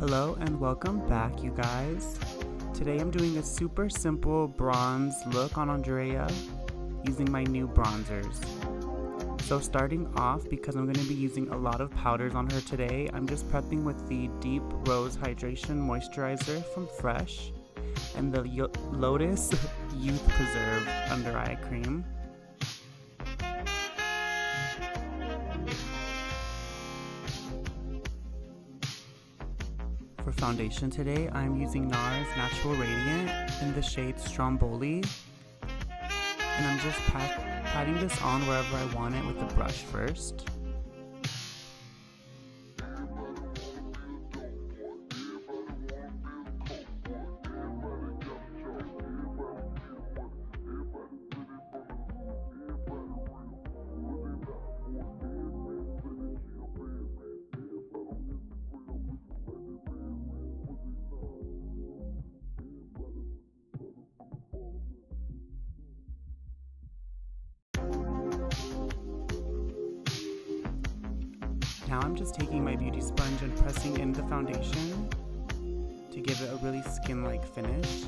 Hello and welcome back, you guys. Today I'm doing a super simple bronze look on Andrea using my new bronzers. So starting off, because I'm going to be using a lot of powders on her today, I'm just prepping with the Deep Rose Hydration Moisturizer from Fresh and the Lotus Youth Preserve Under Eye Cream. For foundation today, I'm using Nars Natural Radiant in the shade Stromboli, and I'm just patting this on wherever I want it with the brush first. Now I'm just taking my beauty sponge and pressing in the foundation to give it a really skin-like finish.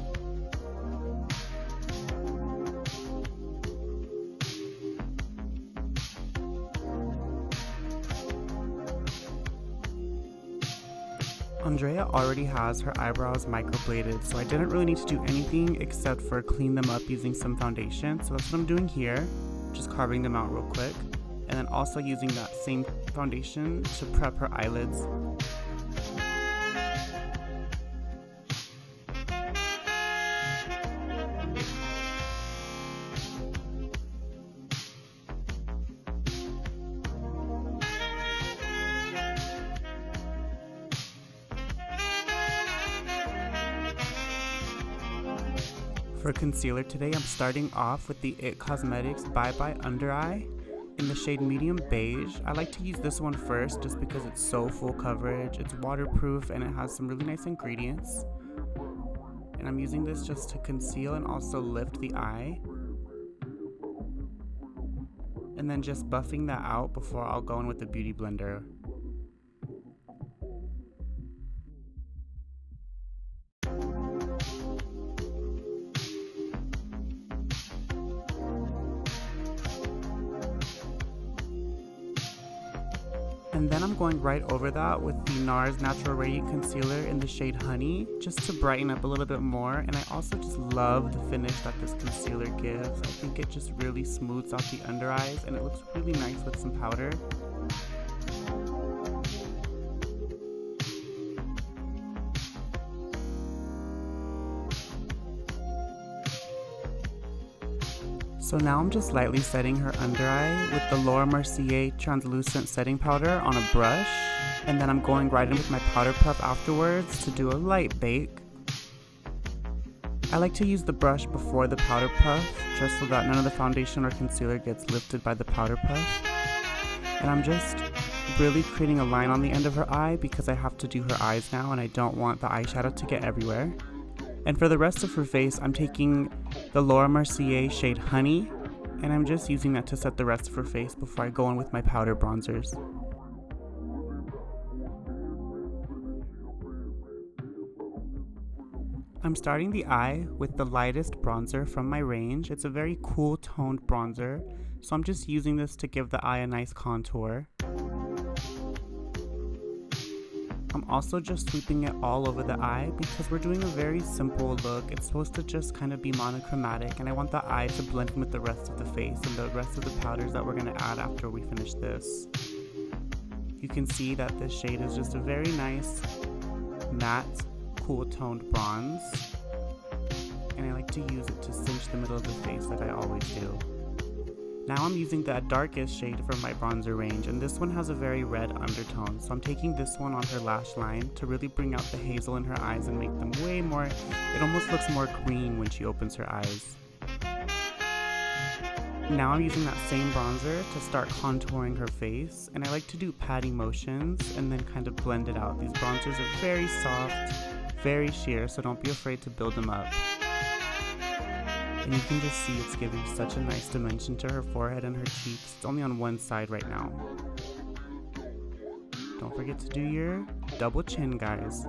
Andrea already has her eyebrows microbladed, so I didn't really need to do anything except for clean them up using some foundation. So that's what I'm doing here, just carving them out real quick. And then also using that same foundation to prep her eyelids. For concealer today, I'm starting off with the Desx Cosmetics Bye Bye Under Eye in the shade Medium Beige. I like to use this one first just because it's so full coverage, it's waterproof, and it has some really nice ingredients. And I'm using this just to conceal and also lift the eye. And then just buffing that out before I'll go in with the Beauty Blender. And then I'm going right over that with the Nars Natural Radiant Concealer in the shade Honey, just to brighten up a little bit more. And I also just love the finish that this concealer gives. I think it just really smooths out the under eyes and it looks really nice with some powder. So now I'm just lightly setting her under eye with the Mercier translucent setting powder on a brush, and then I'm going right in with my powder puff afterwards to do a light bake. I like to use the brush before the powder puff just so that none of the foundation or concealer gets lifted by the powder puff. And I'm just really creating a line on the end of her eye because I have to do her eyes now and I don't want the eyeshadow to get everywhere. And for the rest of her face, I'm taking the Mercier shade Honey, and I'm just using that to set the rest of her face before I go in with my powder bronzers. I'm starting the eye with the lightest bronzer from my range. It's a very cool toned bronzer, so I'm just using this to give the eye a nice contour. I'm also just sweeping it all over the eye because we're doing a very simple look. It's supposed to just kind of be monochromatic, and I want the eye to blend in with the rest of the face and the rest of the powders that we're going to add after we finish this. You can see that this shade is just a very nice matte, cool toned bronze, and I like to use it to cinch the middle of the face like I always do. Now I'm using the darkest shade from my bronzer range, and this one has a very red undertone, so I'm taking this one on her lash line to really bring out the hazel in her eyes and make them way more, it almost looks more green when she opens her eyes. Now I'm using that same bronzer to start contouring her face, and I like to do patting motions and then kind of blend it out. These bronzers are very soft, very sheer, so don't be afraid to build them up. And you can just see it's giving such a nice dimension to her forehead and her cheeks. It's only on one side right now. Don't forget to do your double chin, guys.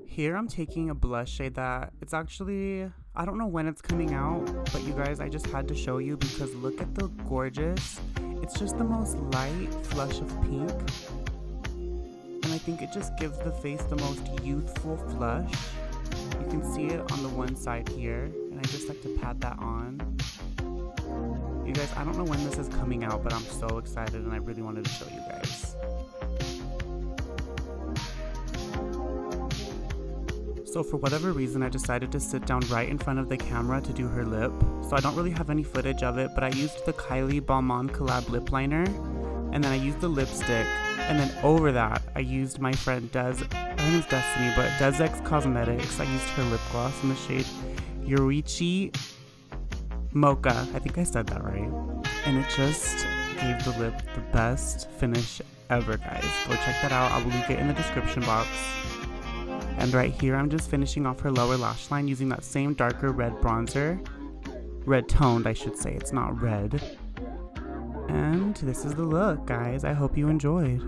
Here I'm taking a blush shade that it's actually, I don't know when it's coming out, but you guys, I just had to show you because look at the gorgeous, it's just the most light flush of pink, and I think it just gives the face the most youthful flush. You can see it on the one side here, and I just like to pat that on. You guys, I don't know when this is coming out, but I'm so excited and I really wanted to show you guys. So for whatever reason, I decided to sit down right in front of the camera to do her lip. So I don't really have any footage of it, but I used the Kylie Balmain collab lip liner, and then I used the lipstick, and then over that, I used my friend her name is Destiny, but Desx Cosmetics. I used her lip gloss in the shade Yoruichi Mocha. I think I said that right. And it just gave the lip the best finish ever, guys. Go check that out. I will link it in the description box. And right here, I'm just finishing off her lower lash line using that same darker red bronzer. Red toned, I should say. It's not red. And this is the look, guys. I hope you enjoyed.